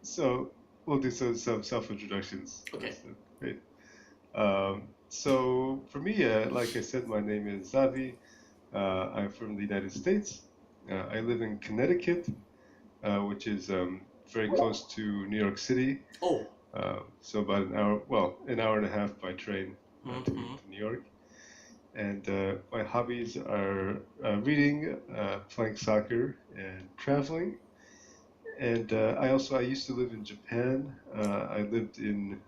So we'll do some self-introductions Okay. first then. Great. So for me, like I said, my name is Zavi. I'm from the United States. I live in Connecticut, which is very close to New York City. Oh. So about an hour, well, an hour and a half by train Mm-hmm. to New York. And my hobbies are reading, playing soccer, and traveling. And I used to live in Japan. I lived in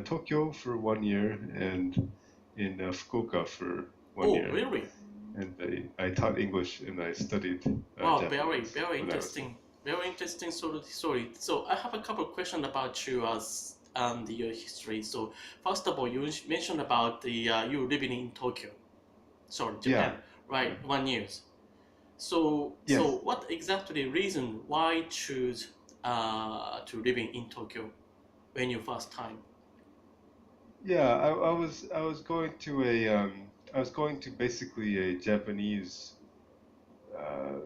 Tokyo for 1 year and in Fukuoka for one Oh, year. really? And I taught English and I studied Wow, very, Japanese very when I was there. interesting. Very interesting sort of story. So I have a couple of questions about you as and your history. So first of all, you mentioned about the you living in Tokyo, sorry, Yeah. Japan, Yeah. right? 1 year. So Yes. what exactly reason why choose to living in Tokyo when you first time? Yeah. I was going to I was going to basically a Japanese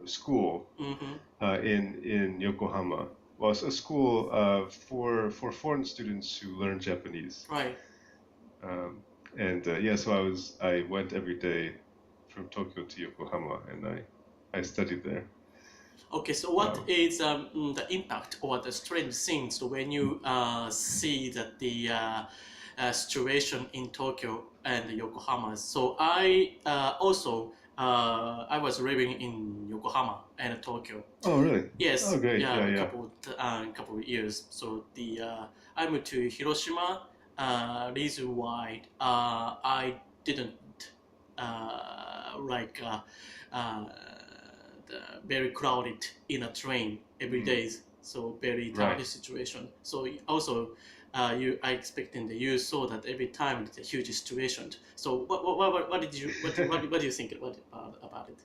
school Mm-hmm. in Yokohama. Well, it's a school for foreign students who learn Japanese. Right. Um, and yeah, so I went every day from Tokyo to Yokohama, and I studied there. Okay, so what Um, is the impact or the strange things when you see that the situation in Tokyo and Yokohama? So I was living in Yokohama and Tokyo. oh, really? Oh, Yes, great. yeah, Yeah, yeah. couple of years. So the I moved to Hiroshima. Reason why I didn't like uh, the very crowded in a train every Mm, day. So very right. tiring situation. So also, I expecting that you saw that every time it's a huge situation. So what did you what do you think about it?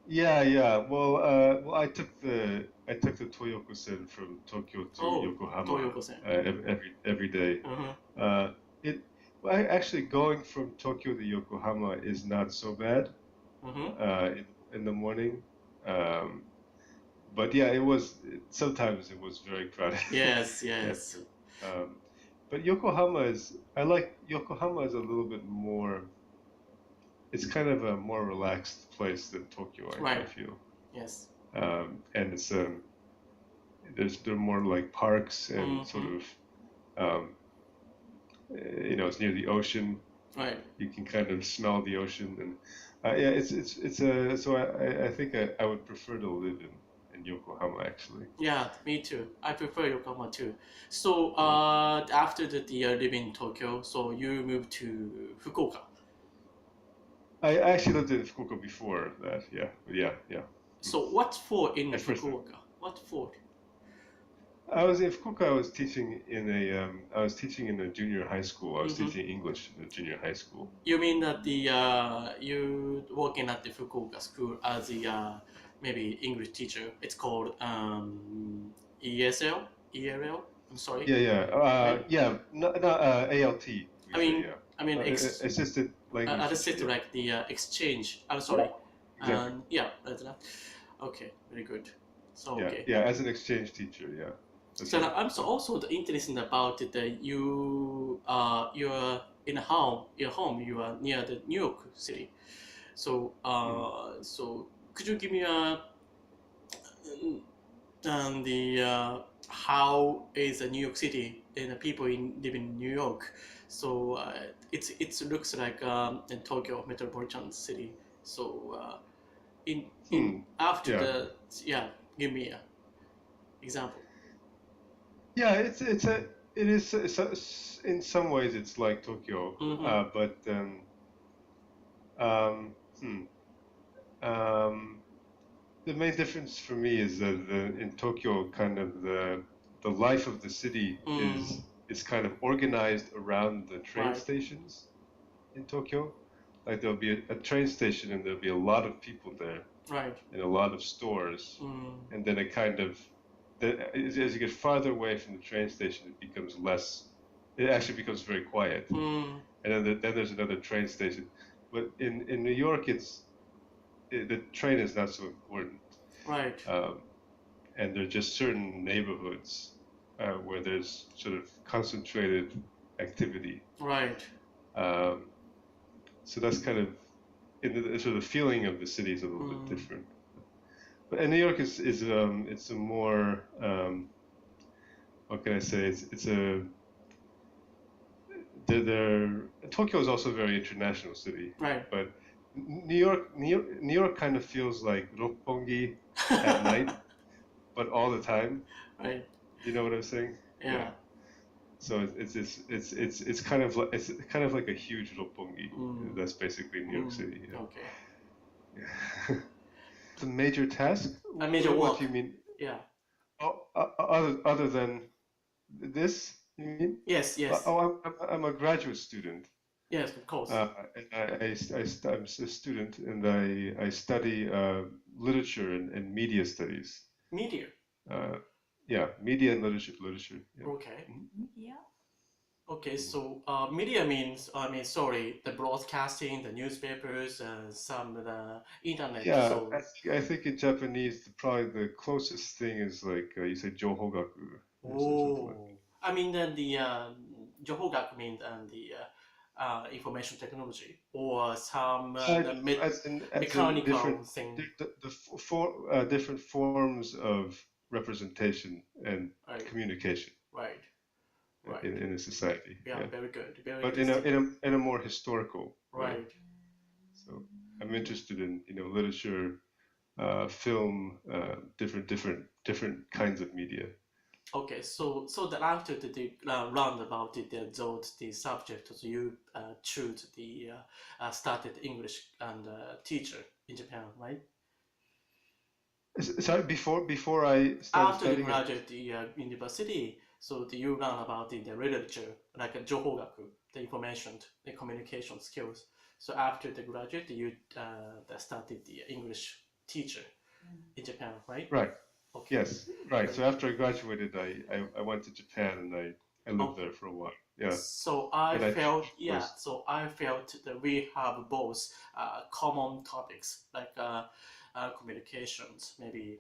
Yeah, yeah. Well, I took the Toyokusen from Tokyo to Oh, Yokohama Toyoko-san. every day. Uh-huh. Uh, it well, actually going from Tokyo to Yokohama is not so bad Uh-huh. in the morning. Um, but yeah, sometimes it was very crowded. Yes, And, yes. but I like Yokohama is a little bit more, it's kind of a more relaxed place than Tokyo, I Right. feel. Yes. And there are more like parks and sort Mm-hmm. of, um, it's near the ocean. Right. You can kind of smell the ocean, and yeah, so I think I would prefer to live in Yokohama actually. Yeah, me too. I prefer Yokohama too. So Yeah. after the year living in Tokyo, so you moved to Fukuoka. I actually lived in Fukuoka before that. Yeah, yeah, yeah. Mm. So what for in At first, Fukuoka? What for? I was in Fukuoka. I was teaching in a junior high school. I was Mm-hmm. teaching English in a junior high school. You mean that the you working at the Fukuoka school as the maybe English teacher? It's called ESL, ELL. I'm sorry, Yeah, yeah, right? yeah. Not ALT. We I say mean, yeah. I mean, Assisted language other teacher. set Yeah, like the exchange. I'm sorry. exactly. Yeah, that's that. Okay, very good. So Yeah, okay. yeah. As an exchange teacher. Yeah, that's So right. now I'm so also the interesting about it that you're in a home your home you are near the New York City. So Mm. could you give me a the how is New York City and the people live in New York? So it looks like in Tokyo metropolitan city. So in Hmm. after Yeah. the yeah, give me a example. Yeah. It is in some ways it's like Tokyo, Mm-hmm. but um, hmm. Um, the main difference for me is that in Tokyo, kind of the life of the city Mm, is kind of organized around the train right, stations in Tokyo. Like there'll be a train station and there'll be a lot of people there right. and a lot of stores, Mm, and then it kind of as you get farther away from the train station, it becomes less. It actually becomes very quiet, mm, and then there's another train station. But in New York, the train is not so important. right. Um, and there are just certain neighborhoods where there's sort of concentrated activity. Right. Um, so that's kind of sort of the feeling of the city is a little bit Mm, different. But and New York is it's a more what can I say? It's a Tokyo is also a very international city, right. but New York kind of feels like Roppongi at night, but all the time. Right. You know what I'm saying? Yeah. Yeah. So it's kind of like it's kind of like a huge Roppongi. Mm, That's basically New York City. okay. Yeah. Yeah. The major task? A major What do walk. you mean? Yeah. Oh, other than this, you mean? Yes. Yes. Oh, I'm a graduate student. Yes. Of course. Uh, and I'm a student and I study literature and media studies. Media. Uh, yeah, media and literature. Yeah. Okay. Mhm. Yeah. Okay, Mhm. so media means, I mean, sorry, the broadcasting, the newspapers, some the internet. Yeah, So, I think in Japanese, probably the closest thing is like you say Johogaku or something like oh, I mean, then the Johogak means the information technology or some that. the As in mechanical thing. different forms of representation and Right, communication right, right. in a society. Yeah, Yeah, very good, very but interesting. in a more historical way. Right. So I'm interested in literature, film, different kinds of media. Okay, so that after the round about the subject, so you choose the started English and teacher in Japan, right? Sorry, before I started After the studying it. graduate the university, so you learn about the literature, like Johogaku, the information, the communication skills. So after the graduate, you started the English teacher in Japan, right? Right. Okay. Yes. Right. Very So good. after I graduated, I went to Japan and I lived Okay. there for a while. Yeah. So I And I think felt, it yeah, was so I felt that we have both common topics like communications, maybe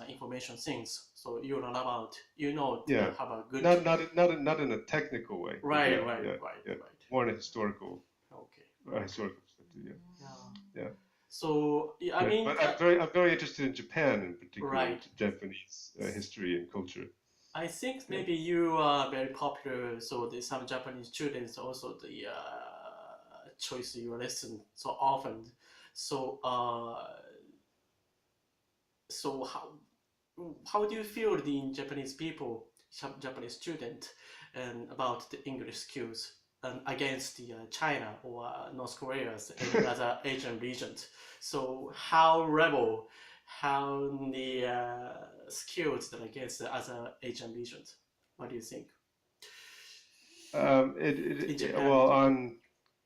information things. So you learn about, yeah. have a good, Not in a technical way, but right, yeah, right, yeah, right, yeah. right. More in a historical Okay, okay, historical perspective. yeah. Yeah. Yeah. So yeah, I mean, But I'm very interested in Japan in particular, right. Japanese history and culture. I think Yeah. maybe you are very popular. So the some Japanese students also the choice your lesson so often. So so how do you feel the Japanese people, Japanese student, and about the English skills and against the China or North Korea and other Asian regions? So how rebel, how the skills that against the other Asian regions? What do you think in Japan? Well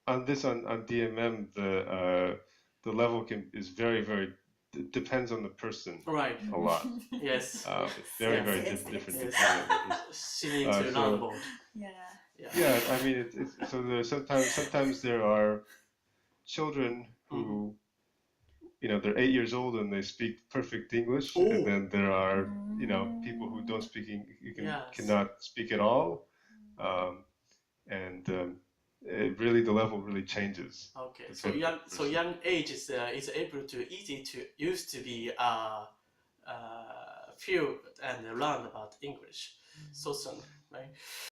on this on DMM the level is very depends on the person Right. a lot. Yes. It's Yes, Yes. yes, different yes. Yes. depending on the person. She need to learn So about. Yeah. Yeah. yeah, I mean so there sometimes there are children Hmm. who they're 8 years old and they speak perfect English, and Oh. then there are people who don't speak you Yes. cannot speak at all, um, and really the level really changes Okay, so depending on the person. young age is able to easy to used to be feel and learn about English so soon, right?